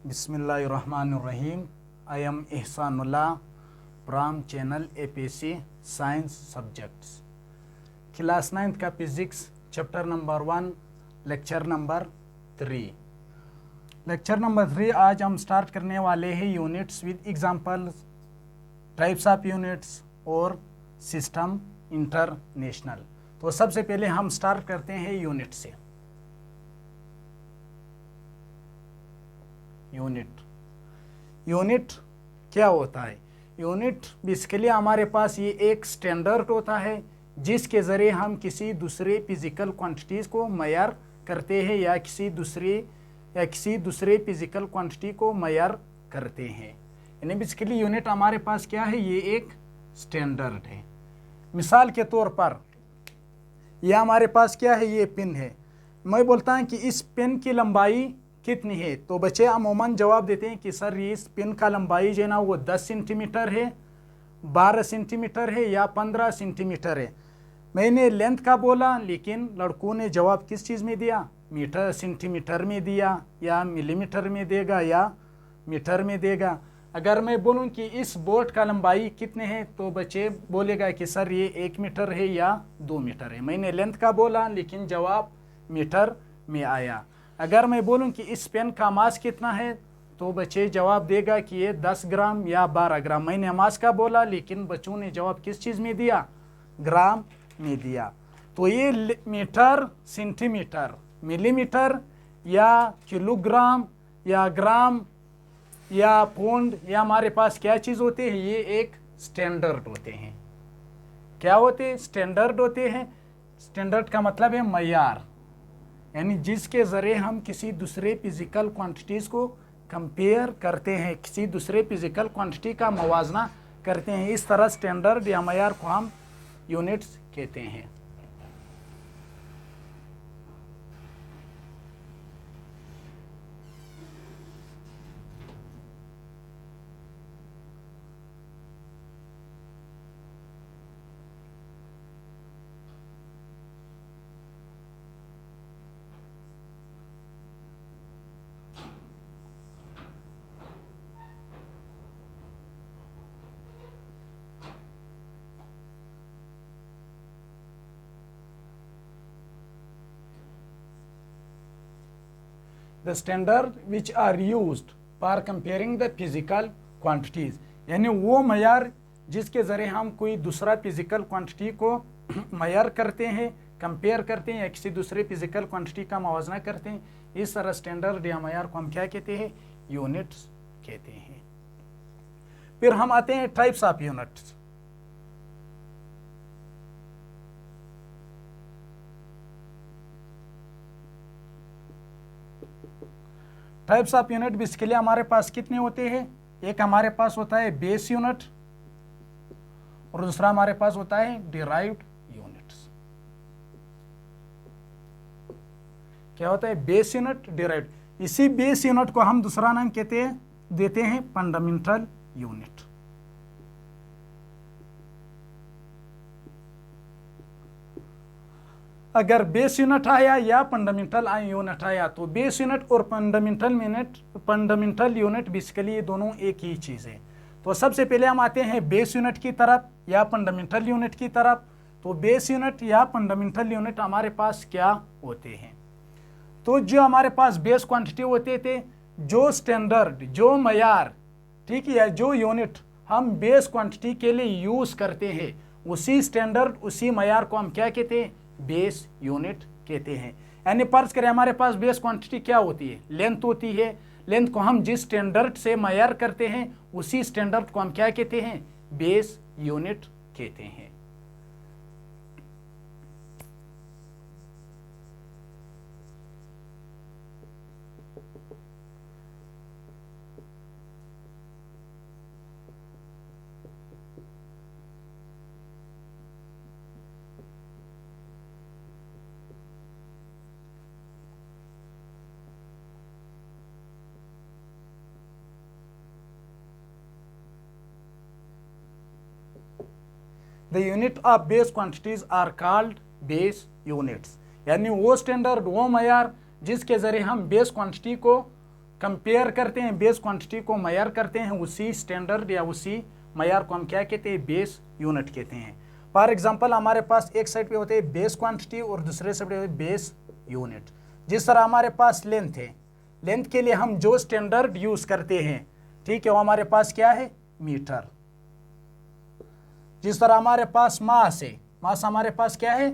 बिस्मिल्लाहिर्रहमानिर्रहीम। I am Ehsanullah from channel APSC science subjects. Class 9th का physics chapter number 1 lecture number 3 आज हम start करने वाले हैं units with examples, types of units और सिस्टम इंटरनेशनल। तो सबसे पहले हम स्टार्ट करते हैं यूनिट से। यूनिट क्या होता है? यूनिट बेसिकली हमारे पास ये एक स्टैंडर्ड होता है जिसके ज़रिए हम किसी दूसरे फिजिकल क्वांटिटीज़ को मैयर करते हैं या किसी दूसरे फिजिकल क्वांटिटी को मैयर करते हैं। यानी बेसिकली यूनिट हमारे पास क्या है? ये एक स्टैंडर्ड है। मिसाल के तौर पर यह हमारे पास क्या है? ये पेन है। मैं बोलता हूँ कि इस पेन की लंबाई कितनी है, तो बच्चे अमूमन जवाब देते हैं कि सर इस पेन का लंबाई जो है ना वो 10 सेंटीमीटर है, 12 सेंटीमीटर है या 15 सेंटीमीटर है। मैंने लेंथ का बोला, लेकिन लड़कों ने जवाब किस चीज़ में दिया? मीटर सेंटीमीटर में दिया, या मिलीमीटर में देगा, या मीटर में देगा। अगर मैं बोलूं कि इस बोट का लंबाई कितने है, तो बच्चे बोलेगा कि सर ये 1 मीटर है या 2 मीटर है। मैंने लेंथ का बोला, लेकिन जवाब मीटर में आया। अगर मैं बोलूं कि इस पेन का मास कितना है, तो बच्चे जवाब देगा कि ये 10 ग्राम या 12 ग्राम। मैंने मास का बोला, लेकिन बच्चों ने जवाब किस चीज़ में दिया? ग्राम में दिया। तो ये मीटर, सेंटीमीटर, मिलीमीटर या किलोग्राम या ग्राम या पौंड, या हमारे पास क्या चीज़ होते हैं? ये एक स्टैंडर्ड होते हैं। क्या होते हैं? स्टैंडर्ड होते हैं। स्टैंडर्ड का मतलब है मैयार, यानी जिसके ज़रिए हम किसी दूसरे फिजिकल क्वांटिटीज़ को कंपेयर करते हैं, किसी दूसरे फिजिकल क्वांटिटी का मुवाजना करते हैं। इस तरह स्टैंडर्ड या मैयार को हम यूनिट्स कहते हैं। The standard which are used for comparing the physical quantities, यानी वो मैयार जिसके ज़रिए हम कोई दूसरा फिजिकल क्वांटिटी को मैयार करते हैं, कंपेयर करते हैं या किसी दूसरे फिजिकल क्वांटिटी का मुवाजना करते हैं। इस तरह स्टैंडर्ड या मैयार को हम क्या कहते हैं? यूनिट्स कहते हैं। फिर हम आते हैं types of units. Types of unit basically हमारे पास कितने होते हैं? एक हमारे पास होता है बेस यूनिट और दूसरा हमारे पास होता है डिराइव्ड यूनिट्स। क्या होता है? Base unit, derived. इसी बेस यूनिट को हम दूसरा नाम देते हैं फंडामेंटल यूनिट। अगर बेस यूनिट आया या फंडामेंटल यूनिट आया, तो बेस यूनिट और फंडामेंटल यूनिट बेसिकली ये दोनों एक ही चीज़ है। तो सबसे पहले हम आते हैं बेस यूनिट की तरफ या फंडामेंटल यूनिट की तरफ। तो बेस यूनिट या फंडामेंटल यूनिट हमारे पास क्या होते हैं? तो जो हमारे पास बेस क्वांटिटी होते थे, जो स्टैंडर्ड, जो मैयार, ठीक है, जो यूनिट हम बेस क्वांटिटी के लिए यूज़ करते हैं, उसी स्टैंडर्ड, उसी मैयार को हम क्या कहते हैं? बेस यूनिट कहते हैं। यानी फर्ज करें हमारे पास बेस क्वांटिटी क्या होती है? लेंथ होती है। लेंथ को हम जिस स्टैंडर्ड से मैयर करते हैं, उसी स्टैंडर्ड को हम क्या कहते हैं? बेस यूनिट कहते हैं। The unit of base quantities are called base units, यानी वो स्टैंडर्ड, वो मैयार जिसके ज़रिए हम बेस क्वांटिटी को कंपेयर करते हैं, बेस क्वांटिटी को मयार करते हैं, उसी स्टैंडर्ड या उसी मयार को हम क्या कहते हैं, बेस यूनिट कहते हैं। फॉर एग्जांपल हमारे पास एक साइड पे होते हैं बेस क्वांटिटी और दूसरे साइड पे होते हैं बेस यूनिट। जिस तरह हमारे पास लेंथ है, लेंथ के लिए हम जो स्टैंडर्ड यूज करते हैं, ठीक है, वो हमारे पास क्या है, मीटर। जिस तरह हमारे पास मास है, मास हमारे पास क्या है,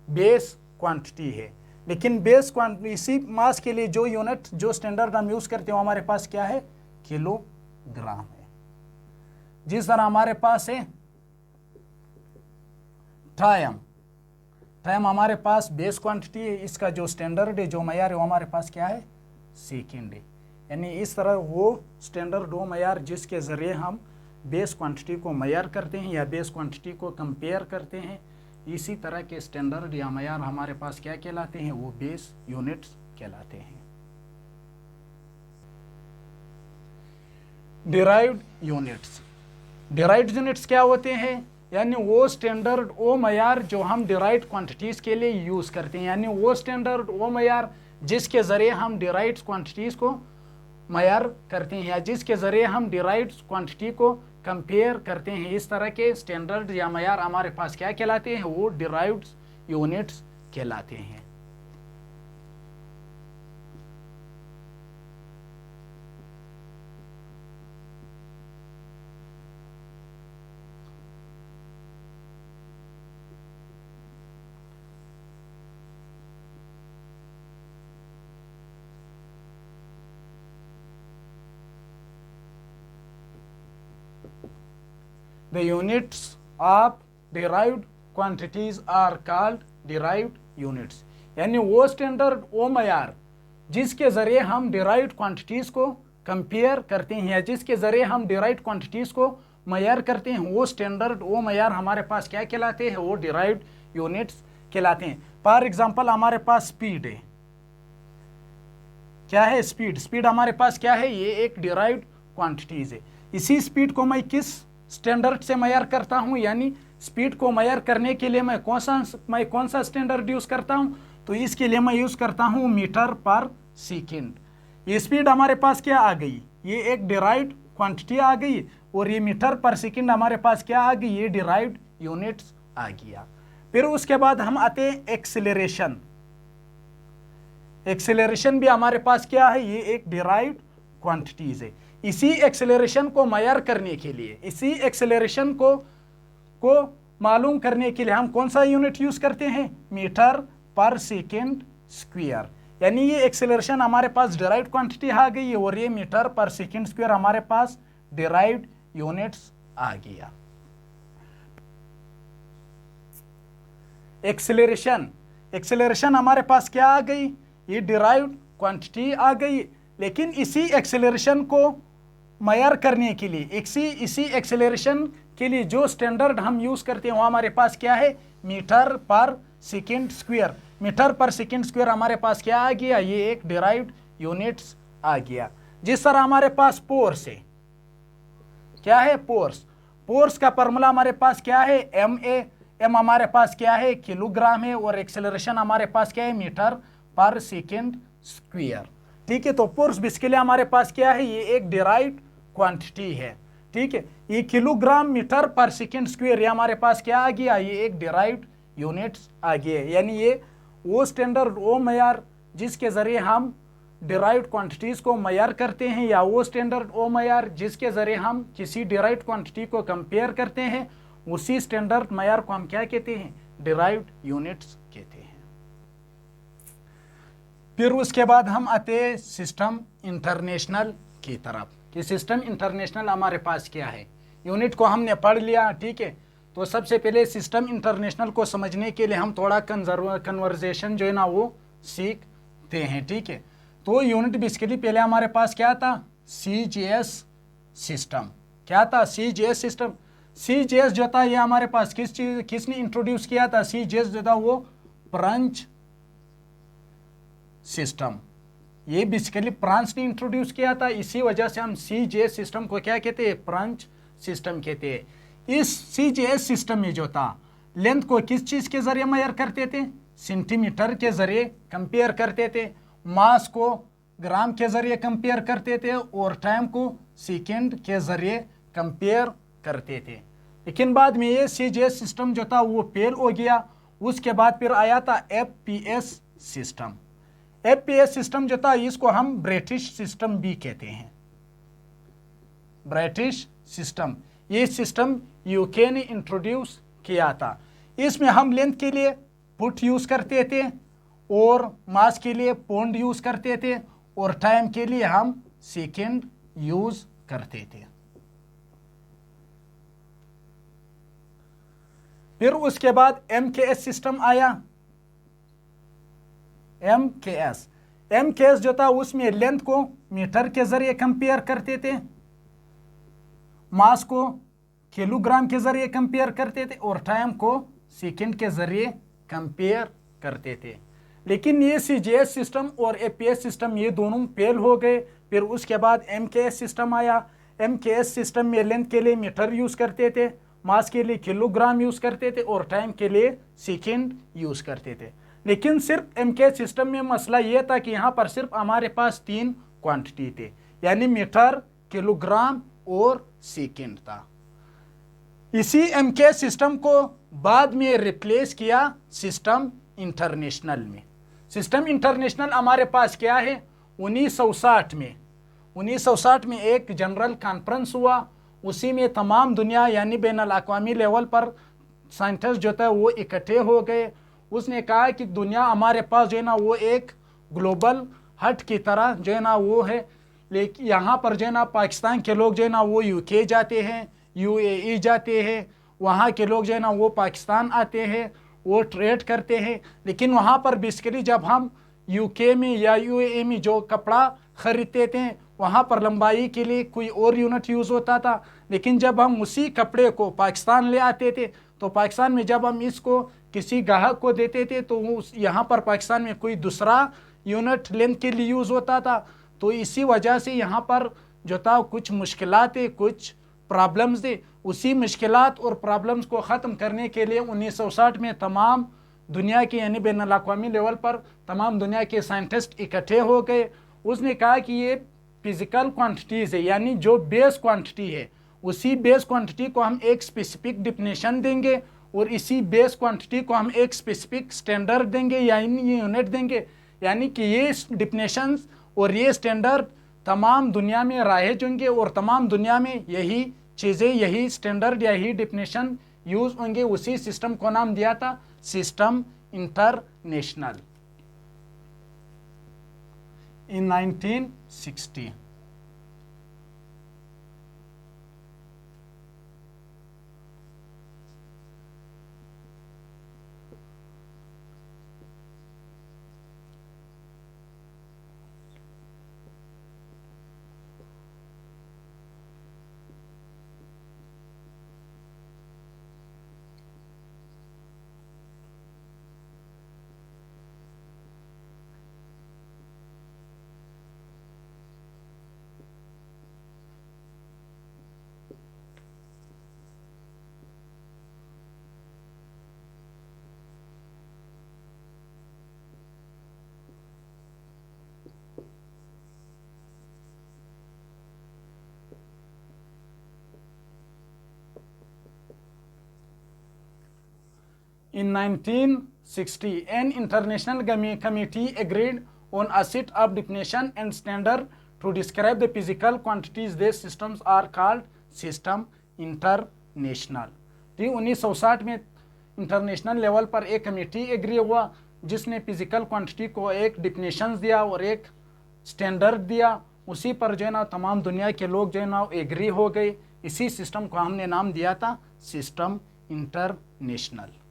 बेस क्वांटिटी है। लेकिन बेस क्वांटिटी, इसी मास के लिए जो यूनिट, जो स्टैंडर्ड हम यूज करते हैं वो हमारे पास क्या है, किलोग्राम है। जिस तरह हमारे पास है टाइम, टाइम हमारे पास बेस क्वांटिटी है, इसका जो स्टैंडर्ड है, जो मयार है, वो हमारे पास क्या है, सेकंड है। यानी इस तरह वो स्टैंडर्ड, वो मयार जिसके ज़रिए हम बेस क्वांटिटी को मयार करते हैं या बेस क्वांटिटी को कंपेयर करते हैं, इसी तरह के स्टैंडर्ड या मयार हमारे पास क्या कहलाते हैं, वो बेस यूनिट्स कहलाते हैं। डिराइव्ड यूनिट्स, डिराइव्ड यूनिट्स क्या होते हैं, यानी वो स्टैंडर्ड, वो मयार जो हम डिराइव्ड क्वांटिटीज़ के लिए यूज़ करते हैं, यानी वो स्टैंडर्ड, वो मयार जिसके ज़रिए हम डिराइव्ड क्वांटिटीज़ को मयार करते हैं या जिसके ज़रिए हम डिराइव्ड क्वांटिटी को कंपेयर करते हैं, इस तरह के स्टैंडर्ड या मयार हमारे पास क्या कहलाते हैं, वो डिराइव्ड यूनिट्स कहलाते हैं। The units of derived quantities are called derived units। यानी वो स्टैंडर्ड, वो मयार जिसके ज़रिए हम डिराइव्ड क्वांटिटीज़ को कंपेयर करते हैं या जिसके ज़रिए हम डिराइव्ड क्वांटिटीज़ को मयार करते हैं, वो स्टैंडर्ड, वो मयार हमारे पास क्या कहलाते हैं, वो डिराइव्ड यूनिट्स कहलाते हैं। फॉर एग्जांपल हमारे पास स्पीड है, क्या है, स्पीड। स्पीड हमारे पास क्या है, ये एक डिराइव्ड क्वांटिटीज़ है। इसी स्पीड को मैं किस स्टैंडर्ड से मयार करता हूं, यानी स्पीड को मयार करने के लिए मैं कौन सा स्टैंडर्ड यूज करता हूं, तो इसके लिए मैं यूज करता हूं मीटर पर सेकेंड। ये स्पीड हमारे पास क्या आ गई, ये एक डिराइव्ड क्वांटिटी आ गई, और ये मीटर पर सेकेंड हमारे पास क्या आ गई, ये डिराइव्ड यूनिट्स आ गया। फिर उसके बाद हम आते हैं एक्सेलरेशन। एक्सेलरेशन भी हमारे पास क्या है, ये एक डिराइव्ड क्वांटिटीज है। इसी एक्सेलरेशन को मयार करने के लिए, इसी एक्सेलरेशन को मालूम करने के लिए हम कौन सा यूनिट यूज करते हैं, मीटर पर सेकेंड स्क्वायर। यानी ये एक्सेलरेशन हमारे पास डिराइव्ड क्वांटिटी आ गई है और ये मीटर पर सेकेंड स्क्वायर हमारे पास डिराइव्ड यूनिट्स आ गया। एक्सेलरेशन, एक्सेलरेशन हमारे पास क्या आ गई, ये डिराइव्ड क्वांटिटी आ गई। लेकिन इसी एक्सेलरेशन को मयार करने के लिए, इसी एक्सेलरेशन के लिए जो स्टैंडर्ड हम यूज करते हैं वो हमारे पास क्या है, मीटर पर सेकेंड स्क्वायर। मीटर पर सेकेंड स्क्वायर हमारे पास क्या आ गया, ये एक डिराइव्ड यूनिट्स आ गया। जिस तरह हमारे पास फोर्स है, क्या है, फोर्स। फोर्स का फॉर्मूला हमारे पास क्या है, MA। एम हमारे पास क्या है, किलोग्राम है, और एक्सेलरेशन हमारे पास क्या है, मीटर पर सेकेंड स्क्वायर। ठीक है, तो फोर्स इसके लिए हमारे पास क्या है, ये एक डिराइव्ड क्वांटिटी है। ठीक है, ये किलोग्राम मीटर पर सेकेंड स्क्वायर, ये हमारे पास क्या आ गया, ये एक डिराइव्ड यूनिट्स आ गया। यानी ये वो स्टैंडर्ड, वो मयार जिसके जरिए हम डिराइव्ड क्वांटिटीज को मयार करते हैं, या वो स्टैंडर्ड, वो मयार जिसके जरिए हम किसी डिराइव्ड क्वांटिटी को कंपेयर करते हैं, उसी स्टैंडर्ड मयार को हम क्या कहते हैं, डिराइव्ड यूनिट्स कहते हैं। फिर उसके बाद हम आते हैं सिस्टम इंटरनेशनल की तरफ, कि सिस्टम इंटरनेशनल हमारे पास क्या है। यूनिट को हमने पढ़ लिया, ठीक है। तो सबसे पहले सिस्टम इंटरनेशनल को समझने के लिए हम थोड़ा कन्वर्जेशन जो है ना वो सीखते हैं, ठीक है। तो यूनिट बेसिकली पहले हमारे पास क्या था, CGS सिस्टम। क्या था, CGS सिस्टम। CGS जो था ये हमारे पास किसने इंट्रोड्यूस किया था, CGS जो था वो फ्रेंच सिस्टम, ये बेसिकली फ्रांस ने इंट्रोड्यूस किया था। इसी वजह से हम CGS सिस्टम को क्या कहते हैं, फ्रेंच सिस्टम कहते हैं। इस CGS सिस्टम में जो था, लेंथ को किस चीज के जरिए मेजर करते थे, सेंटीमीटर के जरिए कंपेयर करते थे। मास को ग्राम के ज़रिए कंपेयर करते थे और टाइम को सेकंड के ज़रिए कंपेयर करते थे। लेकिन बाद में ये CGS सिस्टम जो था वो फेल हो गया। उसके बाद फिर आया था FPS सिस्टम। FPS सिस्टम जो था इसको हम ब्रिटिश सिस्टम भी कहते हैं, ब्रिटिश सिस्टम। ये सिस्टम यूके ने इंट्रोड्यूस किया था। इसमें हम लेंथ के लिए फुट यूज़ करते थे और मास के लिए पौंड यूज़ करते थे और टाइम के लिए हम सेकंड यूज़ करते थे। फिर उसके बाद MKS सिस्टम आया। MKS जो था उसमें लेंथ को मीटर के ज़रिए कंपेयर करते थे, मास को किलोग्राम के ज़रिए कंपेयर करते थे और टाइम को सेकंड के ज़रिए कंपेयर करते थे। लेकिन ये CGS सिस्टम और FPS सिस्टम ये दोनों फेल हो गए। फिर उसके बाद MKS सिस्टम आया। MKS सिस्टम में लेंथ के लिए मीटर यूज़ करते थे, मास के लिए किलोग्राम यूज़ करते थे और टाइम के लिए सेकंड यूज़ करते थे। लेकिन सिर्फ MKS सिस्टम में मसला ये था कि यहाँ पर सिर्फ हमारे पास 3 क्वांटिटी थे, यानी मीटर, किलोग्राम और सेकंड था। इसी MKS सिस्टम को बाद में रिप्लेस किया सिस्टम इंटरनेशनल में। सिस्टम इंटरनेशनल हमारे पास क्या है, 1960 में एक जनरल कॉन्फ्रेंस हुआ। उसी में तमाम दुनिया यानी बैनुल अक़वामी लेवल पर साइंटिस्ट जो था वो इकट्ठे हो गए। उसने कहा कि दुनिया हमारे पास जो है ना वो एक ग्लोबल हट की तरह जो है ना वो है। लेकिन यहाँ पर जो है ना पाकिस्तान के लोग जो है ना वो UK जाते हैं, UAE जाते हैं, वहाँ के लोग जो है ना वो पाकिस्तान आते हैं, वो ट्रेड करते हैं। लेकिन वहाँ पर बेसिकली जब हम UK में या UAE में जो कपड़ा ख़रीदते थे वहाँ पर लंबाई के लिए कोई और यूनिट यूज़ होता था। लेकिन जब हम उसी कपड़े को पाकिस्तान ले आते थे तो पाकिस्तान में जब हम इसको किसी ग्राहक को देते थे तो वो यहाँ पर पाकिस्तान में कोई दूसरा यूनिट लेंथ के लिए यूज़ होता था। तो इसी वजह से यहाँ पर जो था कुछ मुश्किलात थे, कुछ प्रॉब्लम्स थे। उसी मुश्किलात और प्रॉब्लम्स को ख़त्म करने के लिए 1960 में तमाम दुनिया के यानी बैनुल अक़वामी लेवल पर तमाम दुनिया के साइंटिस्ट इकट्ठे हो गए। उसने कहा कि ये फिज़िकल क्वांटिटीज़ है, यानी जो बेस क्वांटिटी है उसी बेस क्वांटिटी को हम एक स्पेसिफिक डिफिनेशन देंगे और इसी बेस क्वांटिटी को हम एक स्पेसिफिक स्टैंडर्ड देंगे यानी यूनिट देंगे। यानी कि ये डिफिनेशंस और ये स्टैंडर्ड तमाम दुनिया में राइज होंगे और तमाम दुनिया में यही चीज़ें, यही स्टैंडर्ड, यही डिफिनेशन यूज़ होंगे। उसी सिस्टम को नाम दिया था system international in 1960। In 1960, an international committee agreed on a set of definition and standard to describe the physical quantities. These systems are called system international। तो 1960 में इंटरनेशनल लेवल पर एक कमेटी एग्री हुआ जिसने फिजिकल क्वांटिटी को एक definition दिया और एक स्टैंडर्ड दिया। उसी पर जो है ना तमाम दुनिया के लोग जो है ना एग्री हो गए। इसी सिस्टम को हमने नाम दिया था सिस्टम इंटरनेशनल।